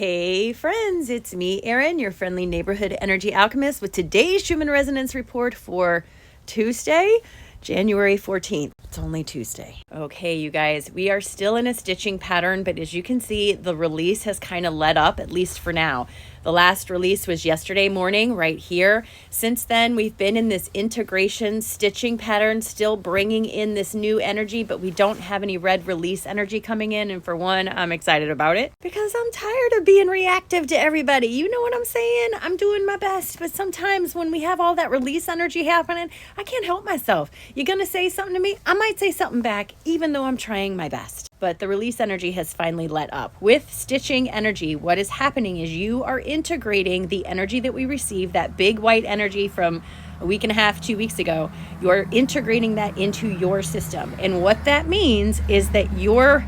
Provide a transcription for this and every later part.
Hey friends, it's me, Erin, your friendly neighborhood energy alchemist with today's Schumann resonance report for Tuesday, January 14th. It's only Tuesday. Okay, you guys, we are still in a stitching pattern, but as you can see, the release has kind of let up, at least for now. The last release was yesterday morning right here. Since then, we've been in this integration stitching pattern, still bringing in this new energy, but we don't have any red release energy coming in. And for one, I'm excited about it because I'm tired of being reactive to everybody. You know what I'm saying? I'm doing my best, but sometimes when we have all that release energy happening, I can't help myself. You're going to say something to me, I might say something back, even though I'm trying my best. But the release energy has finally let up. With stitching energy, what is happening is you are integrating the energy that we received, that big white energy from a week and a half, 2 weeks ago. You're integrating that into your system. And what that means is that your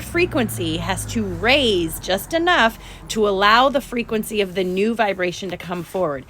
frequency has to raise just enough to allow the frequency of the new vibration to come forward.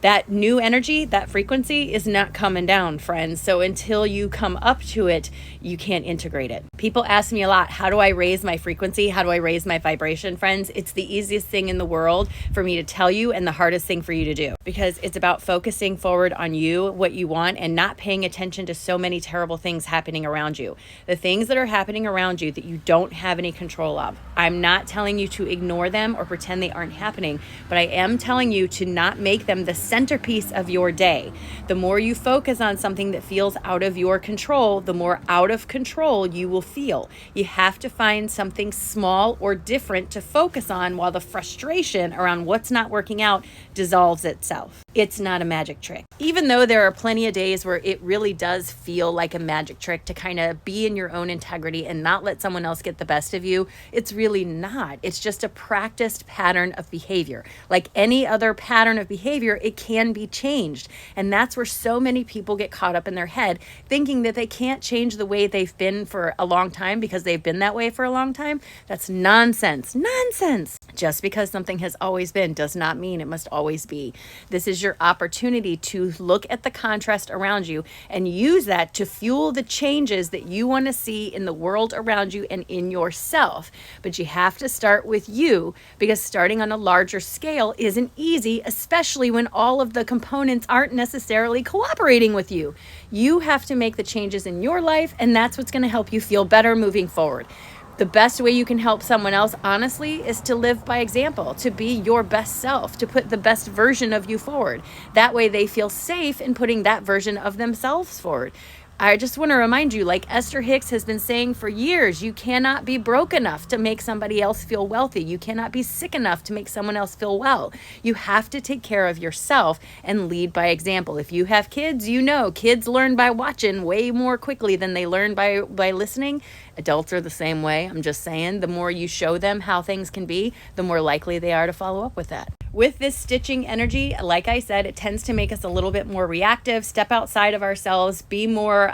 That new energy, that frequency is not coming down, friends. So until you come up to it, you can't integrate it. People ask me a lot, how do I raise my frequency? How do I raise my vibration, friends? It's the easiest thing in the world for me to tell you and the hardest thing for you to do, because it's about focusing forward on you, what you want, and not paying attention to so many terrible things happening around you. The things that are happening around you that you don't have any control of. I'm not telling you to ignore them or pretend they aren't happening, but I am telling you to not make them the centerpiece of your day. The more you focus on something that feels out of your control, the more out of control you will feel. You have to find something small or different to focus on while the frustration around what's not working out dissolves itself. It's not a magic trick. Even though there are plenty of days where it really does feel like a magic trick to kind of be in your own integrity and not let someone else get the best of you, it's really not. It's just a practiced pattern of behavior. Like any other pattern of behavior, it can be changed. And that's where so many people get caught up in their head, thinking that they can't change the way they've been for a long time because they've been that way for a long time. That's nonsense. Nonsense. Just because something has always been does not mean it must always be. This is your opportunity to look at the contrast around you and use that to fuel the changes that you want to see in the world around you and in yourself. But you have to start with you, because starting on a larger scale isn't easy, especially when all of the components aren't necessarily cooperating with you. You have to make the changes in your life, and that's what's going to help you feel better moving forward. The best way you can help someone else, honestly, is to live by example, to be your best self, to put the best version of you forward. That way they feel safe in putting that version of themselves forward. I just want to remind you, like Esther Hicks has been saying for years, you cannot be broke enough to make somebody else feel wealthy. You cannot be sick enough to make someone else feel well. You have to take care of yourself and lead by example. If you have kids, you know kids learn by watching way more quickly than they learn by listening. Adults are the same way. I'm just saying, the more you show them how things can be, the more likely they are to follow up with that. With this stitching energy, like I said, it tends to make us a little bit more reactive, step outside of ourselves, be more,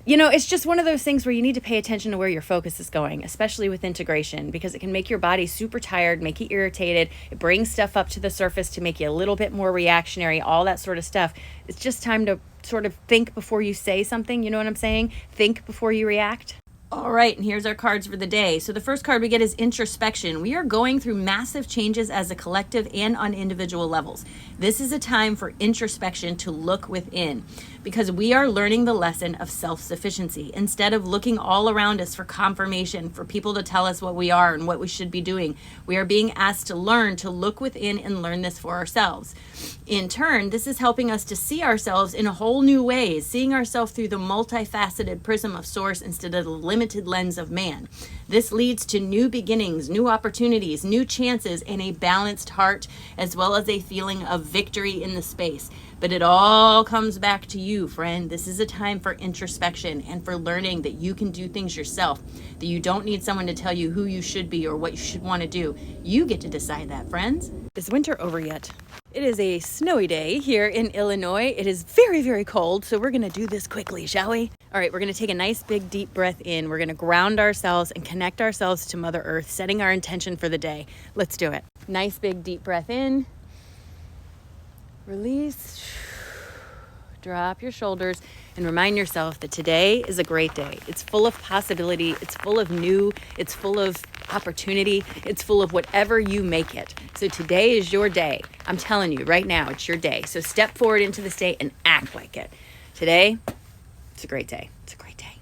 it's just one of those things where you need to pay attention to where your focus is going, especially with integration, because it can make your body super tired, make you irritated. It brings stuff up to the surface to make you a little bit more reactionary, all that sort of stuff. It's just time to sort of think before you say something. You know what I'm saying? Think before you react. All right, and here's our cards for the day. So the first card we get is Introspection. We are going through massive changes as a collective and on individual levels. This is a time for introspection, to look within, because we are learning the lesson of self-sufficiency. Instead of looking all around us for confirmation, for people to tell us what we are and what we should be doing, we are being asked to learn to look within and learn this for ourselves. In turn, this is helping us to see ourselves in a whole new ways, seeing ourselves through the multifaceted prism of source instead of the limited lens of man. This leads to new beginnings, new opportunities, new chances, and a balanced heart, as well as a feeling of victory in the space. But it all comes back to you, friend. This is a time for introspection and for learning that you can do things yourself, that you don't need someone to tell you who you should be or what you should want to do. You get to decide that, friends. Is winter over yet? It is a snowy day here in Illinois. It is very, very cold, so we're going to do this quickly, shall we? All right, we're going to take a nice big deep breath in. We're going to ground ourselves and connect ourselves to Mother Earth, setting our intention for the day. Let's do it. Nice big deep breath in. Release. Drop your shoulders and remind yourself that today is a great day. It's full of possibility. It's full of new. It's full of opportunity. It's full of whatever you make it. So today is your day. I'm telling you right now, it's your day. So step forward into this day and act like it. Today, it's a great day. It's a great day.